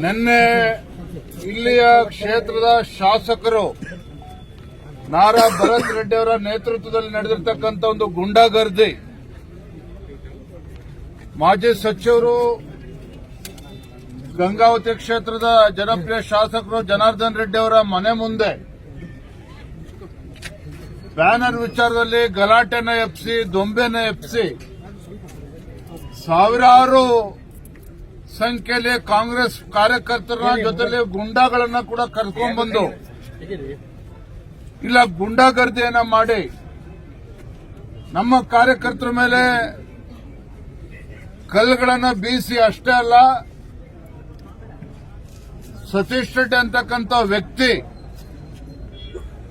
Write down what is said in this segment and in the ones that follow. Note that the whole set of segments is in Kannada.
ನಿನ್ನೆ ಇಲ್ಲಿಯ ಕ್ಷೇತ್ರದ ಶಾಸಕರು ನಾರಾ ಭರತ್ ರೆಡ್ಡಿ ಅವರ ನೇತೃತ್ವದಲ್ಲಿ ನಡೆದಿರತಕ್ಕಂಥ ಒಂದು ಗುಂಡಾಗರ್ದಿ ಮಾಜಿ ಸಚಿವರು ಗಂಗಾವತಿ ಕ್ಷೇತ್ರದ ಜನಪ್ರಿಯ ಶಾಸಕರು ಜನಾರ್ದನ್ ರೆಡ್ಡಿ ಅವರ ಮನೆ ಮುಂದೆ ಬ್ಯಾನರ್ ವಿಚಾರದಲ್ಲಿ ಗಲಾಟೆನ ಎಬ್ಬಿಸಿ ದೊಂಬೆನ ಎಬ್ಬಿಸಿ ಸಾವಿರಾರು ಸಂಖ್ಯೆಯಲ್ಲಿ ಕಾಂಗ್ರೆಸ್ ಕಾರ್ಯಕರ್ತರ ಜೊತೆಲಿ ಗುಂಡಾಗಳನ್ನ ಕೂಡ ಕರ್ಕೊಂಡ್ ಬಂದು ಇಲ್ಲ ಗುಂಡಾಗರ್ದಿಯನ್ನ ಮಾಡಿ ನಮ್ಮ ಕಾರ್ಯಕರ್ತರ ಮೇಲೆ ಕಲ್ಲುಗಳನ್ನ ಬೀಸಿ ಅಷ್ಟೇ ಅಲ್ಲ, ಸತೀಶ್ ರೆಡ್ಡಿ ಅಂತಕ್ಕಂಥ ವ್ಯಕ್ತಿ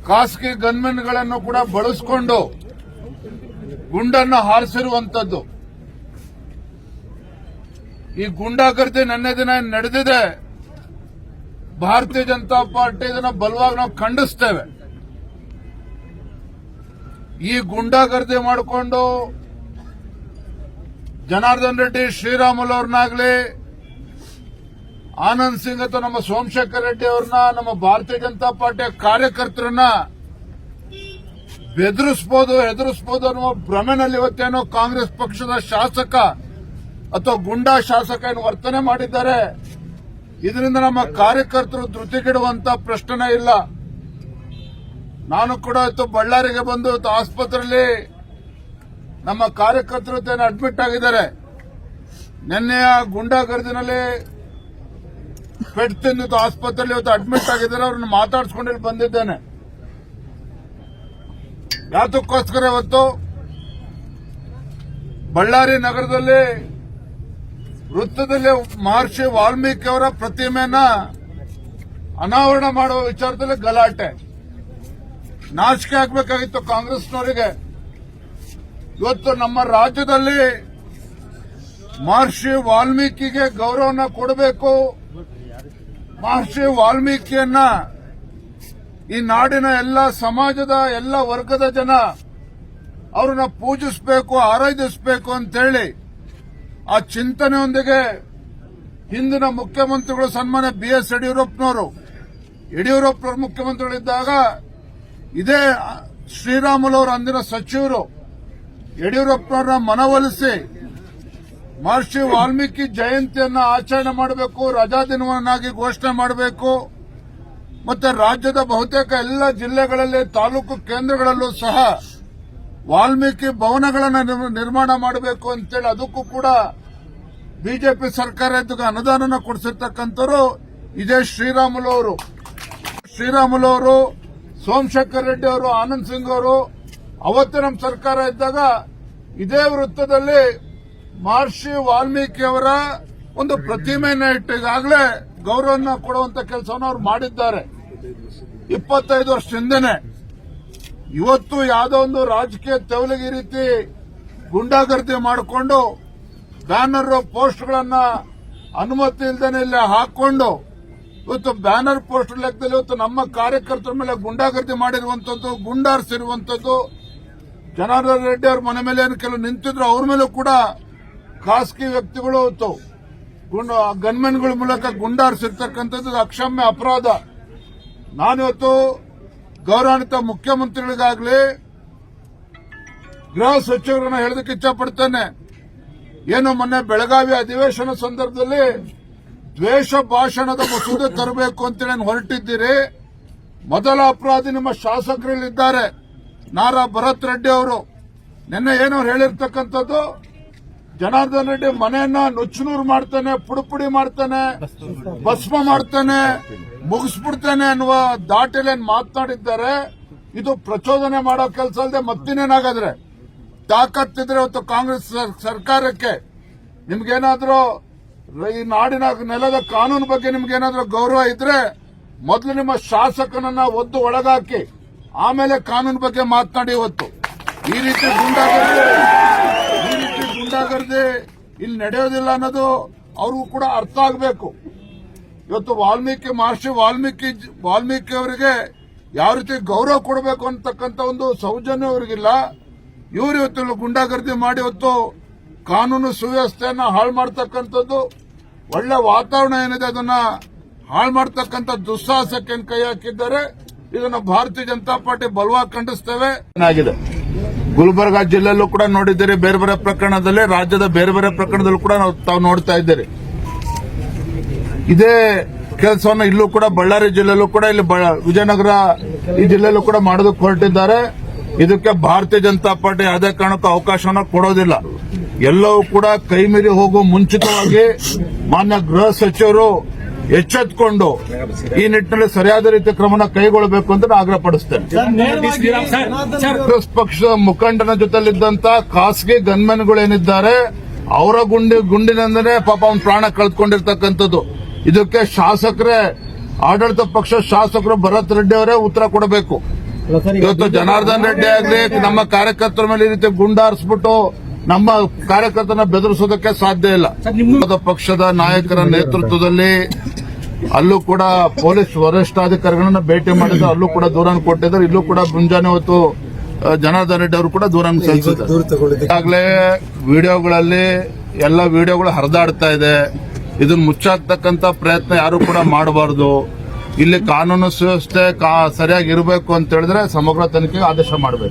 ಖಾಸಗಿ ಗನ್ಮೆನ್ಗಳನ್ನು ಕೂಡ ಬಳಸಿಕೊಂಡು ಗುಂಡನ್ನು ಹಾರಿಸಿರುವಂತದ್ದು. ಈ ಗುಂಡಾಗರ್ದಿ ನೆನ್ನೆ ದಿನ ನಡೆದಿದೆ. ಭಾರತೀಯ ಜನತಾ ಪಾರ್ಟಿ ಇದನ್ನ ಬಲವಾಗಿ ನಾವು ಖಂಡಿಸ್ತೇವೆ. ಈ ಗುಂಡಾಗರ್ದಿ ಮಾಡಿಕೊಂಡು ಜನಾರ್ದನ್ ರೆಡ್ಡಿ ಶ್ರೀರಾಮುಲು ಅವ್ರನ್ನಾಗ್ಲಿ, ಆನಂದ್ ಸಿಂಗ್ ಅಥವಾ ನಮ್ಮ ಸೋಮಶೇಖರ್ ರೆಡ್ಡಿ ಅವ್ರನ್ನ, ನಮ್ಮ ಭಾರತೀಯ ಜನತಾ ಪಾರ್ಟಿಯ ಕಾರ್ಯಕರ್ತರನ್ನ ಹೆದರಿಸಬಹುದು ಅನ್ನುವ ಭ್ರಮೆನಲ್ಲಿ ಇವತ್ತೇನೋ ಕಾಂಗ್ರೆಸ್ ಪಕ್ಷದ ಶಾಸಕ ಅಥವಾ ಗುಂಡಾ ಶಾಸಕ ಏನು ವರ್ತನೆ ಮಾಡಿದ್ದಾರೆ. ಇದರಿಂದ ನಮ್ಮ ಕಾರ್ಯಕರ್ತರು ಧೃತಿಗೆಡುವಂತ ಪ್ರಶ್ನೆ ಇಲ್ಲ. ನಾನು ಕೂಡ ಇವತ್ತು ಬಳ್ಳಾರಿಗೆ ಬಂದು ಆಸ್ಪತ್ರೆಯಲ್ಲಿ ನಮ್ಮ ಕಾರ್ಯಕರ್ತರು ಅಡ್ಮಿಟ್ ಆಗಿದ್ದಾರೆ. ನಿನ್ನೆಯ ಗುಂಡಾಗರ್ದಿನಲ್ಲಿ ಪೆಟ್ಟು ತಿಂದು ಆಸ್ಪತ್ರೆಯಲ್ಲಿ ಇವತ್ತು ಅಡ್ಮಿಟ್ ಆಗಿದ್ದಾರೆ. ಅವ್ರನ್ನ ಮಾತಾಡಿಸ್ಕೊಂಡು ಬಂದಿದ್ದೇನೆ. ಯಾತಕ್ಕೋಸ್ಕರ ಇವತ್ತು ಬಳ್ಳಾರಿ ನಗರದಲ್ಲಿ ವೃತ್ತದಲ್ಲಿ ಮಹರ್ಷಿ ವಾಲ್ಮೀಕಿ ಅವರ ಪ್ರತಿಮೆಯನ್ನ ಅನಾವರಣ ಮಾಡುವ ವಿಚಾರದಲ್ಲಿ ಗಲಾಟೆ. ನಾಚಿಕೆ ಆಗಬೇಕಾಗಿತ್ತು ಕಾಂಗ್ರೆಸ್ನವರಿಗೆ. ಇವತ್ತು ನಮ್ಮ ರಾಜ್ಯದಲ್ಲಿ ಮಹರ್ಷಿ ವಾಲ್ಮೀಕಿಗೆ ಗೌರವನ ಕೊಡಬೇಕು. ಮಹರ್ಷಿ ವಾಲ್ಮೀಕಿಯನ್ನ ಈ ನಾಡಿನ ಎಲ್ಲ ಸಮಾಜದ ಎಲ್ಲ ವರ್ಗದ ಜನ ಅವ್ರನ್ನ ಪೂಜಿಸಬೇಕು, ಆರಾಧಿಸಬೇಕು ಅಂತೇಳಿ ಆ ಚಿಂತನೆಯೊಂದಿಗೆ ಹಿಂದಿನ ಮುಖ್ಯಮಂತ್ರಿಗಳು ಸನ್ಮಾನ್ಯ BS ಯಡಿಯೂರಪ್ಪನವರು ಮುಖ್ಯಮಂತ್ರಿಗಳಿದ್ದಾಗ ಇದೇ ಶ್ರೀರಾಮುಲು ಅವರು ಅಂದಿನ ಸಚಿವರು ಯಡಿಯೂರಪ್ಪನವರನ್ನ ಮನವೊಲಿಸಿ ಮಹರ್ಷಿ ವಾಲ್ಮೀಕಿ ಜಯಂತಿಯನ್ನ ಆಚರಣೆ ಮಾಡಬೇಕು, ರಜಾ ದಿನವನ್ನಾಗಿ ಘೋಷಣೆ ಮಾಡಬೇಕು, ಮತ್ತೆ ರಾಜ್ಯದ ಬಹುತೇಕ ಎಲ್ಲ ಜಿಲ್ಲೆಗಳಲ್ಲಿ ತಾಲೂಕು ಕೇಂದ್ರಗಳಲ್ಲೂ ಸಹ ವಾಲ್ಮೀಕಿ ಭವನಗಳನ್ನು ನಿರ್ಮಾಣ ಮಾಡಬೇಕು ಅಂತೇಳಿ ಅದಕ್ಕೂ ಕೂಡ ಬಿಜೆಪಿ ಸರ್ಕಾರ ಅನುದಾನ ಕೊಡಿಸಿರ್ತಕ್ಕಂಥವ್ರು ಇದೇ ಶ್ರೀರಾಮುಲು ಅವರು, ಸೋಮಶೇಖರ್ ರೆಡ್ಡಿ ಅವರು, ಆನಂದ್ ಸಿಂಗ್ ಅವರು. ಅವತ್ತು ನಮ್ಮ ಸರ್ಕಾರ ಇದ್ದಾಗ ಇದೇ ವೃತ್ತದಲ್ಲಿ ಮಹರ್ಷಿ ವಾಲ್ಮೀಕಿ ಅವರ ಒಂದು ಪ್ರತಿಮೆಯನ್ನು ಇಟ್ಟು ಈಗಾಗಲೇ ಗೌರವನ ಕೊಡುವಂತ ಕೆಲಸವನ್ನು ಅವರು ಮಾಡಿದ್ದಾರೆ 25 ವರ್ಷ ಹಿಂದೆನೆ. ಇವತ್ತು ಯಾವುದೋ ಒಂದು ರಾಜಕೀಯ ತೆವಲಿಗೆ ರೀತಿ ಗುಂಡಾಗರ್ದಿ ಮಾಡಿಕೊಂಡು ಬ್ಯಾನರ್ ಪೋಸ್ಟ್ಗಳನ್ನ ಅನುಮತಿ ಇಲ್ಲದೇನೆ ಇಲ್ಲಿ ಹಾಕೊಂಡು ಇವತ್ತು ಬ್ಯಾನರ್ ಪೋಸ್ಟರ್ ಲೆಕ್ಕದಲ್ಲಿ ಇವತ್ತು ನಮ್ಮ ಕಾರ್ಯಕರ್ತರ ಮೇಲೆ ಗುಂಡಾಗರ್ದಿ ಮಾಡಿರುವಂತದ್ದು, ಗುಂಡಾರಿಸಿರುವಂತದ್ದು. ಜನಾರ್ದನ್ ರೆಡ್ಡಿ ಅವ್ರ ಮನೆ ಮೇಲೆ ಏನು ಕೆಲವು ನಿಂತಿದ್ರು, ಅವ್ರ ಮೇಲೂ ಕೂಡ ಖಾಸಗಿ ವ್ಯಕ್ತಿಗಳು ಗನ್ಮೆನ್ಗಳ ಮೂಲಕ ಗುಂಡಾರಿಸಿರ್ತಕ್ಕಂಥದ್ದು ಅಕ್ಷಮ್ಯ ಅಪರಾಧ. ನಾನಿವತ್ತು ಗೌರವಾನ್ವಿತ ಮುಖ್ಯಮಂತ್ರಿಗಳಿಗಾಗಲಿ ಗೃಹ ಸಚಿವರನ್ನ ಹೇಳೋದಕ್ಕೆ ಇಚ್ಛಪಡ್ತೇನೆ. ಏನು ಮೊನ್ನೆ ಬೆಳಗಾವಿ ಅಧಿವೇಶನ ಸಂದರ್ಭದಲ್ಲಿ ದ್ವೇಷ ಭಾಷಣದ ಮಸೂದೆ ತರಬೇಕು ಅಂತೇಳಿ ಹೊರಟಿದ್ದೀರಿ. ಮೊದಲ ಅಪರಾಧಿ ನಿಮ್ಮ ಶಾಸಕರಲ್ಲಿದ್ದಾರೆ ನಾರಾ ಭರತ್ ರೆಡ್ಡಿ ಅವರು. ನಿನ್ನೆ ಏನೋ ಹೇಳಿರ್ತಕ್ಕಂಥದ್ದು, ಜನಾರ್ದನ್ ರೆಡ್ಡಿ ಮನೆಯನ್ನ ನುಚ್ಚುನೂರು ಮಾಡ್ತಾನೆ, ಪುಡಿ ಮಾಡ್ತಾನೆ, ಭಸ್ಮ ಮಾಡ್ತಾನೆ, ಮುಗಿಸ್ಬಿಡ್ತಾನೆ ಅನ್ನುವ ದಾಟಿಲೇನ್ ಮಾತನಾಡಿದ್ದಾರೆ. ಇದು ಪ್ರಚೋದನೆ ಮಾಡೋ ಕೆಲಸ ಅಲ್ಲದೆ ಮತ್ತಿನೇನಾಗಾದ್ರೆ ತಾಕತ್ತಿದ್ರೆ ಇವತ್ತು ಕಾಂಗ್ರೆಸ್ ಸರ್ಕಾರಕ್ಕೆ ನಿಮ್ಗೇನಾದ್ರೂ ಈ ನಾಡಿನ ನೆಲದ ಕಾನೂನು ಬಗ್ಗೆ ನಿಮ್ಗೇನಾದ್ರೂ ಗೌರವ ಇದ್ರೆ ಮೊದಲು ನಿಮ್ಮ ಶಾಸಕನನ್ನ ಒದ್ದು ಒಳಗಾಕಿ ಆಮೇಲೆ ಕಾನೂನು ಬಗ್ಗೆ ಮಾತನಾಡಿ. ಇವತ್ತು ಈ ರೀತಿ ಗುಂಡಾಗರ್ದಿ ಇಲ್ಲಿ ನಡೆಯೋದಿಲ್ಲ ಅನ್ನೋದು ಅವ್ರಿಗೂ ಕೂಡ ಅರ್ಥ ಆಗಬೇಕು. ಇವತ್ತು ಮಹರ್ಷಿ ವಾಲ್ಮೀಕಿ ಅವರಿಗೆ ಯಾವ ರೀತಿ ಗೌರವ ಕೊಡಬೇಕು ಅಂತಕ್ಕಂಥ ಒಂದು ಸೌಜನ್ಯ ಅವರಿಗಿಲ್ಲ. ಇವರು ಇವತ್ತು ಗುಂಡಾಗರ್ದಿ ಮಾಡಿ ಇವತ್ತು ಕಾನೂನು ಸುವ್ಯವಸ್ಥೆಯನ್ನ ಹಾಳು ಮಾಡತಕ್ಕಂಥದ್ದು. ಒಳ್ಳೆ ವಾತಾವರಣ ಏನಿದೆ ಅದನ್ನ ಹಾಳು ಮಾಡ್ತಕ್ಕಂಥ ದುಸ್ಸಾಹಸಕ್ಕೆ ಕೈ ಹಾಕಿದ್ದಾರೆ. ಇದನ್ನ ಭಾರತೀಯ ಜನತಾ ಪಾರ್ಟಿ ಬಲವಾಗಿ ಖಂಡಿಸ್ತೇವೆ. ಆಗಿದೆ ಗುಲ್ಬರ್ಗಾ ಜಿಲ್ಲೆಯಲ್ಲೂ ಕೂಡ ನೋಡಿದ್ದೀರಿ, ಬೇರೆ ಬೇರೆ ಪ್ರಕರಣದಲ್ಲಿ, ರಾಜ್ಯದ ಬೇರೆ ಬೇರೆ ಪ್ರಕರಣದಲ್ಲೂ ಕೂಡ ತಾವು ನೋಡ್ತಾ ಇದ್ದೀರಿ. ಇದೇ ಕೆಲಸವನ್ನು ಇಲ್ಲೂ ಕೂಡ ಬಳ್ಳಾರಿ ಜಿಲ್ಲೆಯಲ್ಲೂ ಕೂಡ, ಇಲ್ಲಿ ವಿಜಯನಗರ ಈ ಜಿಲ್ಲೆಯಲ್ಲೂ ಕೂಡ ಮಾಡೋದಕ್ಕೆ ಹೊರಟಿದ್ದಾರೆ. ಇದಕ್ಕೆ ಭಾರತೀಯ ಜನತಾ ಪಾರ್ಟಿ ಯಾವುದೇ ಕಾರಣಕ್ಕೂ ಅವಕಾಶನ ಕೊಡೋದಿಲ್ಲ. ಎಲ್ಲವೂ ಕೂಡ ಕೈಮೀರಿ ಹೋಗುವ ಮುಂಚಿತವಾಗಿ ಮಾನ್ಯ ಗೃಹ ಸಚಿವರು ಎಚ್ಚೆತ್ತುಕೊಂಡು ಈ ನಿಟ್ಟಿನಲ್ಲಿ ಸರಿಯಾದ ರೀತಿಯ ಕ್ರಮನ ಕೈಗೊಳ್ಳಬೇಕು ಅಂತ ನಾನು ಆಗ್ರಹಪಡಿಸ್ತೇನೆ. ಕಾಂಗ್ರೆಸ್ ಪಕ್ಷದ ಮುಖಂಡನ ಜೊತೆಲಿದ್ದಂತ ಖಾಸಗಿ ಗನ್ಮೆನ್ಗಳೇನಿದ್ದಾರೆ ಅವರ ಗುಂಡಿನಿಂದನೇ ಪಾಪ ಅವ್ನ ಪ್ರಾಣ ಕಳೆದುಕೊಂಡಿರ್ತಕ್ಕಂಥದ್ದು. ಇದಕ್ಕೆ ಶಾಸಕರೇ, ಆಡಳಿತ ಪಕ್ಷ ಶಾಸಕರು ಭರತ್ ರೆಡ್ಡಿ ಅವರೇ ಉತ್ತರ ಕೊಡಬೇಕು. ಇವತ್ತು ಜನಾರ್ದನ್ ರೆಡ್ಡಿ ಆಗ್ಲಿ ನಮ್ಮ ಕಾರ್ಯಕರ್ತರ ಮೇಲೆ ಈ ರೀತಿ ಗುಂಡಾರಿಸ್ಬಿಟ್ಟು ನಮ್ಮ ಕಾರ್ಯಕರ್ತನ ಬೆದರಿಸೋದಕ್ಕೆ ಸಾಧ್ಯ ಇಲ್ಲ. ಪಕ್ಷದ ನಾಯಕರ ನೇತೃತ್ವದಲ್ಲಿ ಅಲ್ಲೂ ಕೂಡ ಪೊಲೀಸ್ ವರಿಷ್ಠಾಧಿಕಾರಿಗಳನ್ನ ಭೇಟಿ ಮಾಡಿದ್ರು, ಅಲ್ಲೂ ಕೂಡ ದೂರನ್ನು ಕೊಟ್ಟಿದ್ದಾರೆ. ಇಲ್ಲೂ ಕೂಡ ಮುಂಜಾನೆ ಹೊತ್ತು ಜನಾರ್ದನ್ ರೆಡ್ಡಿ ಅವರು ಕೂಡ ದೂರನ್ನು ಸಲ್ಲಿಸಿದ್ದಾರೆ. ಈಗಾಗಲೇ ವಿಡಿಯೋಗಳಲ್ಲಿ ಎಲ್ಲ ವಿಡಿಯೋಗಳು ಹರಿದಾಡ್ತಾ ಇದೆ. ಇದನ್ನ ಮುಚ್ಚಾಕ್ತಕ್ಕಂತ ಪ್ರಯತ್ನ ಯಾರು ಕೂಡ ಮಾಡಬಾರದು. ಇಲ್ಲಿ ಕಾನೂನು ಸುವ್ಯವಸ್ಥೆ ಸರಿಯಾಗಿ ಇರಬೇಕು ಅಂತ ಹೇಳಿದ್ರೆ ಸಮಗ್ರ ತನಿಖೆಗೆ ಆದೇಶ ಮಾಡಬೇಕು.